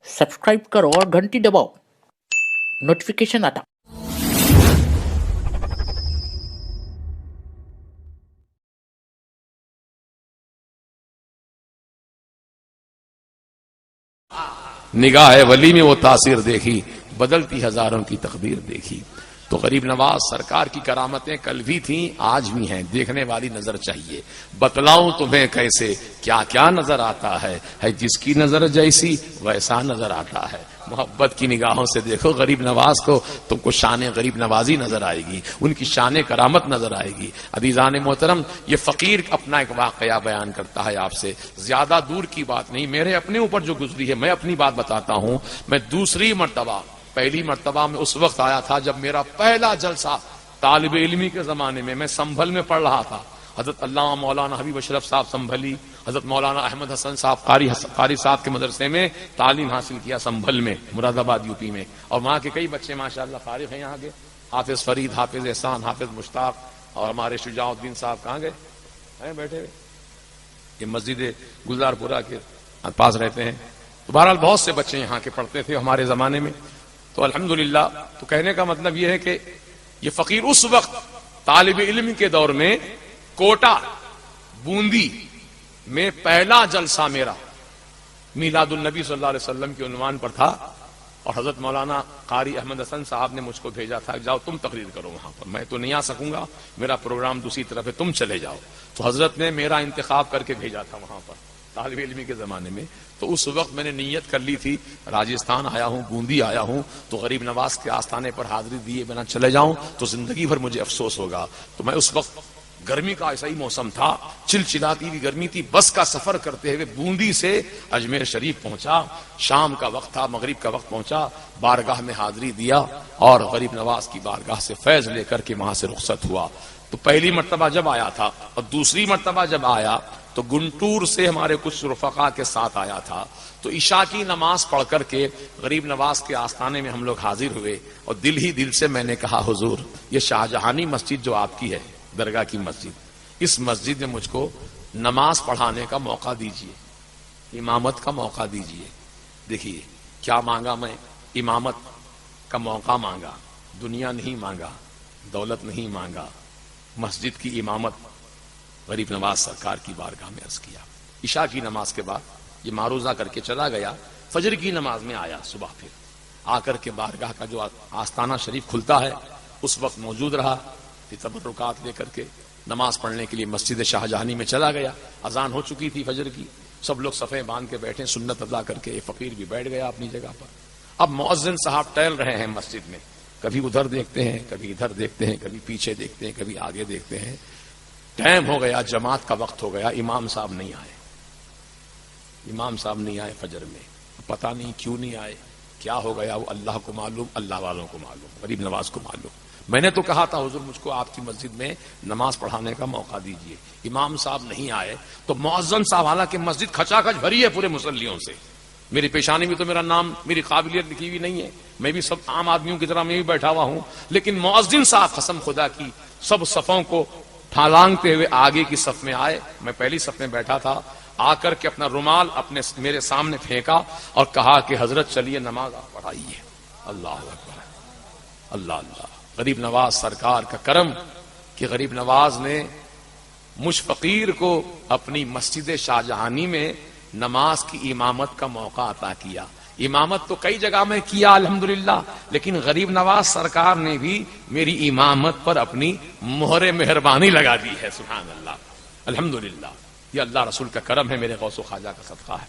Subscribe करो और घंटी दबाओ, नोटिफिकेशन आता। निगाह वली में वो तासीर देखी, बदलती हजारों की तकदीर देखी। तो गरीब नवाज सरकार की करामतें कल भी थीं, आज भी हैं। देखने वाली नजर चाहिए। बतलाऊं तुम्हें कैसे क्या क्या नजर आता है जिसकी नजर जैसी वैसा नजर आता है। मोहब्बत की निगाहों से देखो गरीब नवाज को, तुमको शान गरीब नवाजी नजर आएगी, उनकी शान करामत नजर आएगी। अदीजान मोहतरम, ये फकीर अपना एक वाकया बयान करता है आपसे। ज्यादा दूर की बात नहीं, मेरे अपने ऊपर जो गुजरी है, मैं अपनी बात बताता हूं। मैं दूसरी मर्तबा, पहली मर्तबा में उस वक्त आया था जब मेरा पहला जलसा तालिब इल्मी के जमाने में, मैं संभल में पढ़ रहा था। हजरत अल्लामा मौलाना हबीब अशरफ साहब संभली, हजरत मौलाना अहमद हसन साहब कारी साहब के मदरसे में तालीम हासिल किया संभल में, मुरादाबाद यूपी में। और वहां के कई बच्चे माशाअल्लाह फारिग हैं यहाँ के। हाफिज फरीद, हाफिज एहसान, हाफिज मुश्ताक और हमारे शुजाउद्दीन साहब कहाँ गए हैं? बैठे हुए ये मस्जिद गुलजारपुरा के पास रहते हैं। तो बहरहाल बहुत से बच्चे यहाँ के पढ़ते थे हमारे जमाने में। तो अल्हम्दुलिल्लाह, तो कहने का मतलब यह है कि ये फकीर उस वक्त तालिब इल्म के दौर में कोटा बूंदी में पहला जलसा मेरा मीलादुल नबी सल्लल्लाहु अलैहि वसल्लम के उन्वान पर था। और हजरत मौलाना कारी अहमद हसन साहब ने मुझको भेजा था, जाओ तुम तकरीर करो वहां पर, मैं तो नहीं आ सकूंगा, मेरा प्रोग्राम दूसरी तरफ है, तुम चले जाओ। तो हजरत ने मेरा इंतखाब करके भेजा था वहां पर तालिब इल्मी के जमाने में। तो उस वक्त मैंने नीयत कर ली थी, राजस्थान आया हूं, बूंदी आया हूं, तो गरीब नवाज के आस्थाने पर हाजिरी दिए बिना चले जाऊं तो जिंदगी भर मुझे अफसोस होगा। तो मैं उस वक्त, गर्मी का ऐसा ही मौसम था, चिलचिलाती हुई गर्मी थी, बस का सफर करते हुए बूंदी से अजमेर शरीफ पहुंचा। शाम का वक्त था, मगरिब का वक्त पहुंचा, बारगाह में हाजिरी दिया और गरीब नवाज की बारगाह से फैज लेकर के वहां से रुखसत हुआ। तो पहली मर्तबा जब आया था और दूसरी मर्तबा जब आया तो गुंटूर से हमारे कुछ रफका के साथ आया था। तो इशा की नमाज पढ़ करके गरीब नवाज के आस्थाने में हम लोग हाजिर हुए और दिल ही दिल से मैंने कहा, हुजूर ये शाहजहानी मस्जिद जो आपकी है, दरगाह की मस्जिद, इस मस्जिद में मुझको नमाज पढ़ाने का मौका दीजिए, इमामत का मौका दीजिए। देखिए क्या मांगा मैं, इमामत का मौका मांगा, दुनिया नहीं मांगा, दौलत नहीं मांगा, मस्जिद की इमामत गरीब नवाज सरकार की बारगाह में अर्ज किया। इशा की नमाज के बाद ये मारूजा करके चला गया। फजर की नमाज में आया सुबह, फिर आकर के बारगाह का जो आस्ताना शरीफ खुलता है उस वक्त मौजूद रहा। फिर तबर्रुकात लेकर के नमाज पढ़ने के लिए मस्जिद शाहजहानी में चला गया। अजान हो चुकी थी फजर की, सब लोग सफ़े बांध के बैठे, सुन्नत अदा करके फकीर भी बैठ गया अपनी जगह पर। अब मुअज्जिन साहब टहल रहे हैं मस्जिद में, कभी उधर देखते हैं, कभी इधर देखते हैं, कभी पीछे देखते हैं, कभी आगे देखते हैं। टाइम हो गया, जमात का वक्त हो गया, इमाम साहब नहीं आए। इमाम साहब नहीं आए फजर में, पता नहीं क्यों नहीं आए, क्या हो गया, वो अल्लाह को मालूम, अल्लाह वालों को मालूम, गरीब नवाज को मालूम। मैंने तो कहा था, हुजूर मुझको आपकी मस्जिद में नमाज पढ़ाने का मौका दीजिए। इमाम साहब नहीं आए तो मुअज्जिन साहब, हालांकि मस्जिद खचाखच भरी है पूरे मुसल्लियों से, मेरी पेशानी में तो मेरा नाम, मेरी काबिलियत लिखी हुई नहीं है, मैं भी सब आम आदमियों की तरह मैं भी बैठा हुआ हूं, लेकिन मुअज्जिन साहब कसम खुदा की सब सफों को ठालांगते हुए आगे की सफ में आए। मैं पहली सफ में बैठा था, आकर के अपना रुमाल अपने मेरे सामने फेंका और कहा कि हजरत चलिए नमाज आप पढ़ाइए। अल्लाह अकबर, अल्लाह अल्लाह। गरीब नवाज सरकार का करम कि गरीब नवाज ने मुझ फकीर को अपनी मस्जिद शाहजहानी में नमाज की इमामत का मौका अता किया। इमामत तो कई जगह में किया अल्हम्दुलिल्लाह, लेकिन गरीब नवाज सरकार ने भी मेरी इमामत पर अपनी मोहरे मेहरबानी लगा दी है। सुभान अल्लाह, अल्हम्दुलिल्लाह, ये अल्लाह रसूल का करम है, मेरे गौसो ख्वाजा का सदका है।